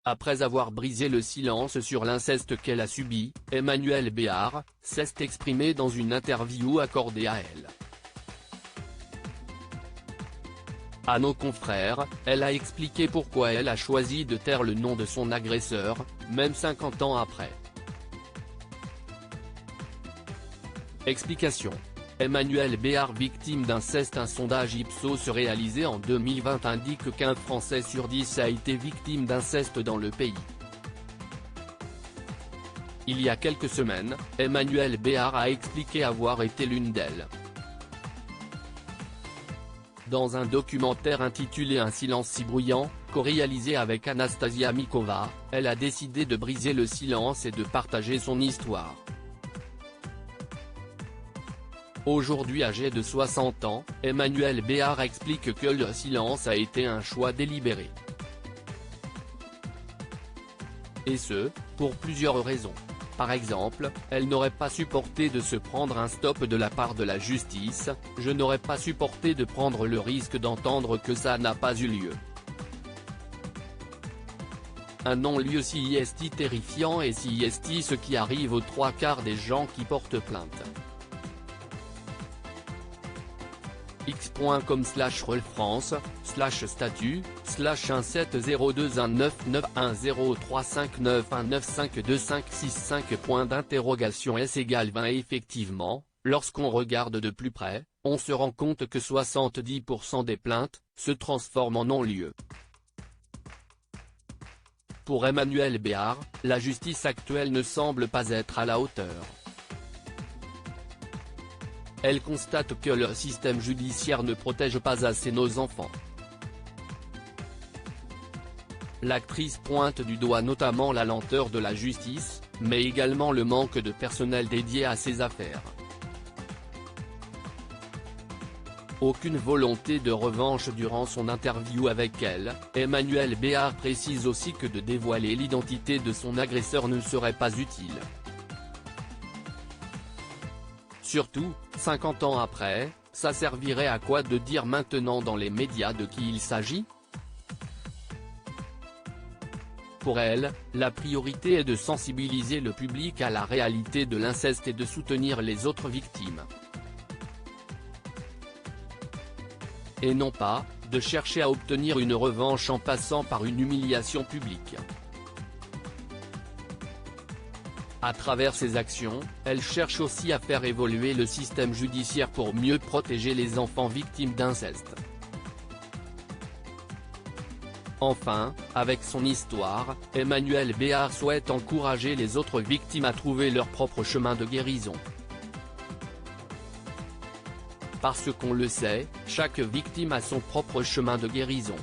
Après avoir brisé le silence sur l'inceste qu'elle a subi, Emmanuelle Béard s'est exprimée dans une interview accordée à elle. À nos confrères, elle a expliqué pourquoi elle a choisi de taire le nom de son agresseur, même 50 ans après. Explication. Emmanuelle Béard victime d'inceste. Un sondage Ipsos réalisé en 2020 indique qu'un Français sur 10 a été victime d'inceste dans le pays. Il y a quelques semaines, Emmanuelle Béard a expliqué avoir été l'une d'elles. Dans un documentaire intitulé Un silence si bruyant, co-réalisé avec Anastasia Mikova, elle a décidé de briser le silence et de partager son histoire. Aujourd'hui âgée de 60 ans, Emmanuelle Béard explique que le silence a été un choix délibéré. Et ce, pour plusieurs raisons. Par exemple, elle n'aurait pas supporté de se prendre un stop de la part de la justice, je n'aurais pas supporté de prendre le risque d'entendre que ça n'a pas eu lieu. Un non-lieu si est terrifiant et si est ce qui arrive aux 3/4 des gens qui portent plainte. x.com/statut/170291935952565 S = 20. Effectivement, lorsqu'on regarde de plus près, on se rend compte que 70% des plaintes se transforment en non-lieu. Pour Emmanuelle Béard, la justice actuelle ne semble pas être à la hauteur. Elle constate que le système judiciaire ne protège pas assez nos enfants. L'actrice pointe du doigt notamment la lenteur de la justice, mais également le manque de personnel dédié à ces affaires. Aucune volonté de revanche. Durant son interview avec elle, Emmanuelle Béard précise aussi que de dévoiler l'identité de son agresseur ne serait pas utile. Surtout, 50 ans après, ça servirait à quoi de dire maintenant dans les médias de qui il s'agit? Pour elle, la priorité est de sensibiliser le public à la réalité de l'inceste et de soutenir les autres victimes. Et non pas, de chercher à obtenir une revanche en passant par une humiliation publique. À travers ses actions, elle cherche aussi à faire évoluer le système judiciaire pour mieux protéger les enfants victimes d'inceste. Enfin, avec son histoire, Emmanuelle Béard souhaite encourager les autres victimes à trouver leur propre chemin de guérison. Parce qu'on le sait, chaque victime a son propre chemin de guérison.